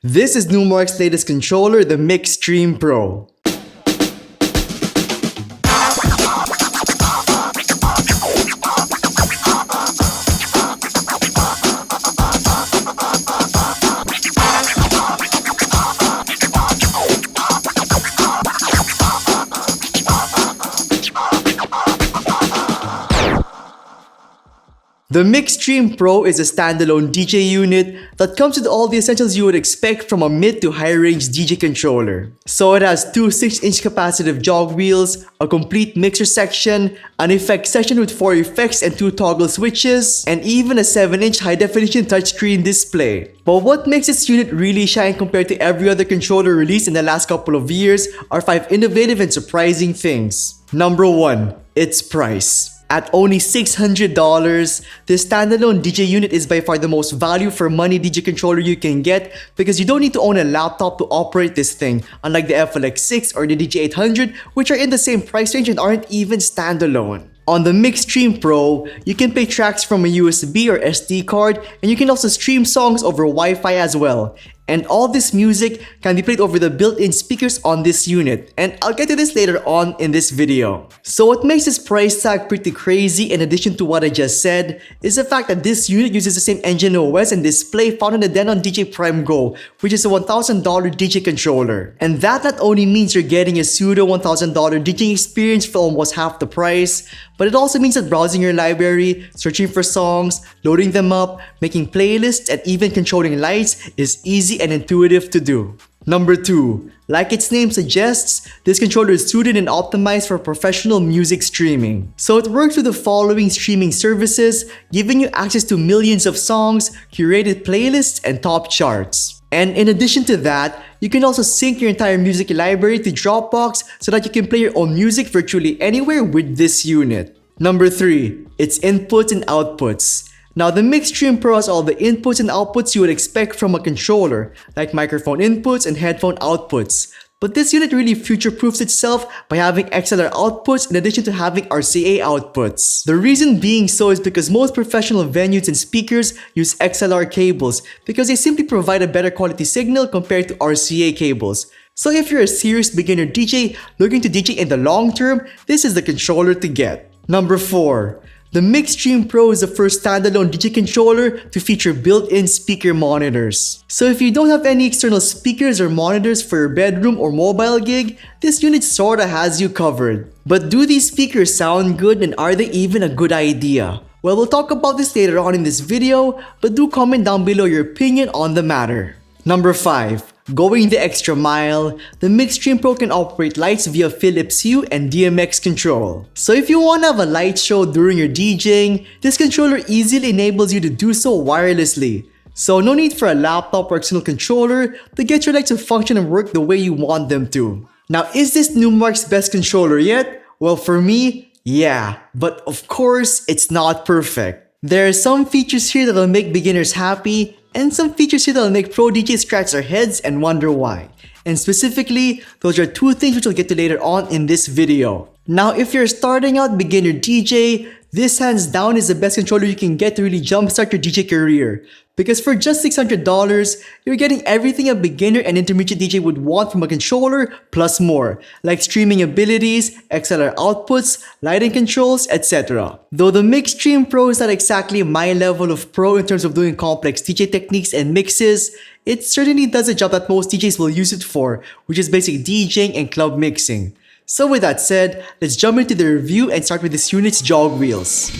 This is Numark's latest controller, the Mixstream Pro. The Mixstream Pro is a standalone DJ unit that comes with all the essentials you would expect from a mid to high range DJ controller. So it has two 6-inch capacitive jog wheels, a complete mixer section, an effects section with 4 effects and 2 toggle switches, and even a 7-inch high definition touchscreen display. But what makes this unit really shine compared to every other controller released in the last couple of years are 5 innovative and surprising things. Number 1. Its price. At only $600, this standalone DJ unit is by far the most value for money DJ controller you can get because you don't need to own a laptop to operate this thing, unlike the FLX6 or the DJ800, which are in the same price range and aren't even standalone. On the Mixstream Pro, you can play tracks from a USB or SD card, and you can also stream songs over Wi-Fi as well. And all this music can be played over the built-in speakers on this unit, and I'll get to this later on in this video. So what makes this price tag pretty crazy in addition to what I just said is the fact that this unit uses the same engine OS and display found in the Denon DJ Prime Go, which is a $1,000 DJ controller. And that not only means you're getting a pseudo $1,000 DJing experience for almost half the price, but it also means that browsing your library, searching for songs, loading them up, making playlists, and even controlling lights is easy and intuitive to do. Number 2. Like its name suggests, this controller is suited and optimized for professional music streaming. So it works with the following streaming services, giving you access to millions of songs, curated playlists, and top charts. And in addition to that, you can also sync your entire music library to Dropbox so that you can play your own music virtually anywhere with this unit. Number 3. Its inputs and outputs. Now, the Mixstream Pro has all the inputs and outputs you would expect from a controller, like microphone inputs and headphone outputs. But this unit really future-proofs itself by having XLR outputs in addition to having RCA outputs. The reason being so is because most professional venues and speakers use XLR cables because they simply provide a better quality signal compared to RCA cables. So if you're a serious beginner DJ looking to DJ in the long term, this is the controller to get. Number 4. The Mixstream Pro is the first standalone DJ controller to feature built-in speaker monitors. So if you don't have any external speakers or monitors for your bedroom or mobile gig, this unit sorta has you covered. But do these speakers sound good, and are they even a good idea? Well, we'll talk about this later on in this video, but do comment down below your opinion on the matter. Number 5. Going the extra mile, the Mixstream Pro can operate lights via Philips Hue and DMX control. So if you want to have a light show during your DJing, this controller easily enables you to do so wirelessly. So no need for a laptop or external controller to get your lights to function and work the way you want them to. Now, is this Numark's best controller yet? Well, for me, yeah. But of course, it's not perfect. There are some features here that will make beginners happy, and some features here that will make pro DJs scratch their heads and wonder why. And specifically, those are 2 things which we'll get to later on in this video. Now, if you're starting out beginner DJ, this hands down is the best controller you can get to really jumpstart your DJ career. Because for just $600, you're getting everything a beginner and intermediate DJ would want from a controller plus more, like streaming abilities, XLR outputs, lighting controls, etc. Though the Mixstream Pro is not exactly my level of pro in terms of doing complex DJ techniques and mixes, it certainly does a job that most DJs will use it for, which is basic DJing and club mixing. So with that said, let's jump into the review and start with this unit's jog wheels.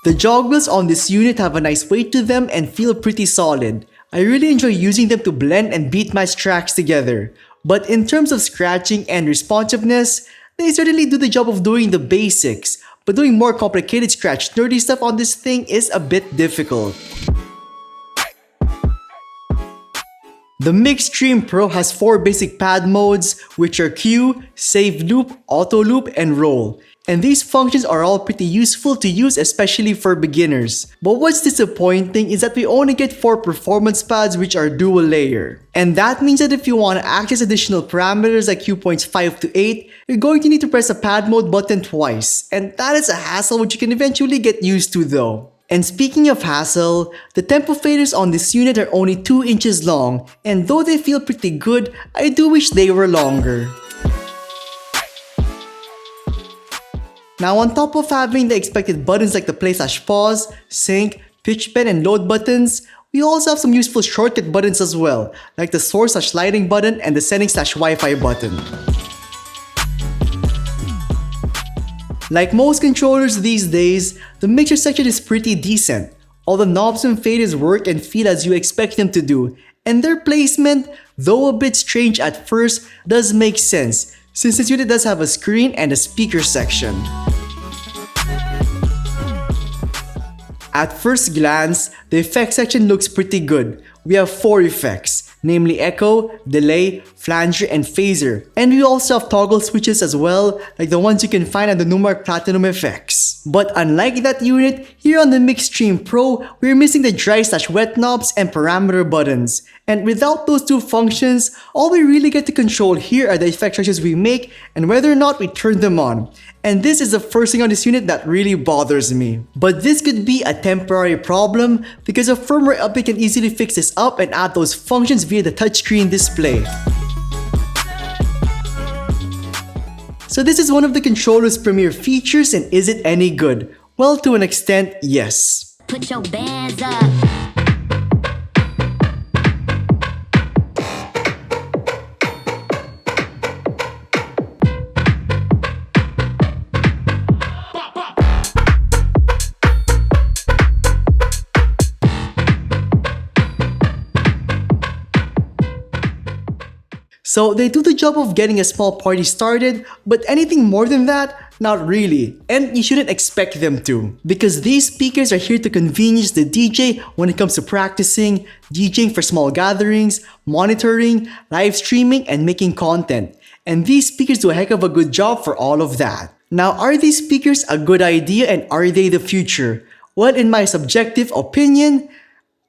The jog wheels on this unit have a nice weight to them and feel pretty solid. I really enjoy using them to blend and beat match tracks together. But in terms of scratching and responsiveness, they certainly do the job of doing the basics. But doing more complicated scratch nerdy stuff on this thing is a bit difficult. The Mixstream Pro has 4 basic pad modes, which are Cue, Save Loop, Auto Loop, and Roll. And these functions are all pretty useful to use, especially for beginners. But what's disappointing is that we only get 4 performance pads which are dual layer. And that means that if you want to access additional parameters like cue points 5 to 8, you're going to need to press the pad mode button twice. And that is a hassle which you can eventually get used to though. And speaking of hassle, the tempo faders on this unit are only 2 inches long, and though they feel pretty good, I do wish they were longer. Now on top of having the expected buttons like the play/pause, sync, pitch bend, and load buttons, we also have some useful shortcut buttons as well, like the source/lighting button and the settings/Wi-Fi button. Like most controllers these days, the mixer section is pretty decent. All the knobs and faders work and feel as you expect them to do, and their placement, though a bit strange at first, does make sense, since this unit does have a screen and a speaker section. At first glance, the effects section looks pretty good. We have 4 effects, namely echo, delay, flanger, and phaser. And we also have toggle switches as well, like the ones you can find on the Numark Platinum effects. But unlike that unit, here on the Mixstream Pro, we're missing the dry/wet knobs and parameter buttons. And without those 2 functions, all we really get to control here are the effect choices we make and whether or not we turn them on. And this is the first thing on this unit that really bothers me. But this could be a temporary problem because a firmware update can easily fix this up and add those functions via the touchscreen display. So this is one of the controller's premier features, and is it any good? Well, to an extent, yes. Put your bands up. So they do the job of getting a small party started, but anything more than that? Not really. And you shouldn't expect them to. Because these speakers are here to convenience the DJ when it comes to practicing, DJing for small gatherings, monitoring, live streaming, and making content. And these speakers do a heck of a good job for all of that. Now, are these speakers a good idea and are they the future? Well, in my subjective opinion,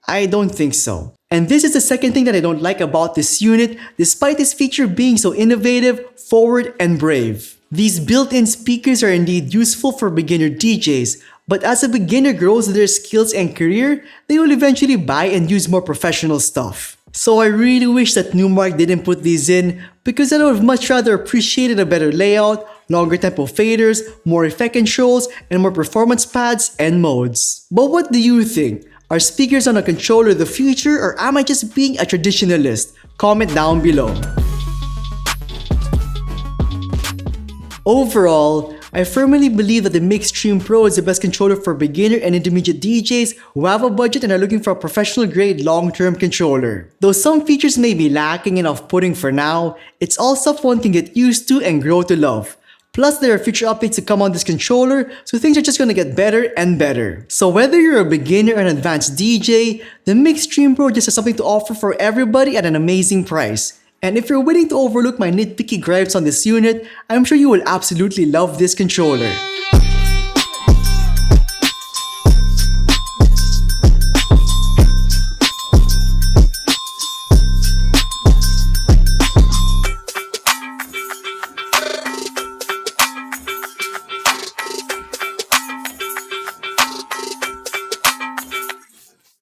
I don't think so. And this is the second thing that I don't like about this unit, despite this feature being so innovative, forward, and brave. These built-in speakers are indeed useful for beginner DJs, but as a beginner grows their skills and career, they will eventually buy and use more professional stuff. So I really wish that Numark didn't put these in, because I would have much rather appreciated a better layout, longer tempo faders, more effect controls, and more performance pads and modes. But what do you think? Are speakers on a controller the future, or am I just being a traditionalist? Comment down below. Overall, I firmly believe that the Mixstream Pro is the best controller for beginner and intermediate DJs who have a budget and are looking for a professional grade long-term controller. Though some features may be lacking and off-putting for now, it's all stuff one can get used to and grow to love. Plus, there are future updates to come on this controller, so things are just gonna get better and better. So whether you're a beginner or an advanced DJ, the Mixstream Pro just has something to offer for everybody at an amazing price. And if you're willing to overlook my nitpicky gripes on this unit, I'm sure you will absolutely love this controller.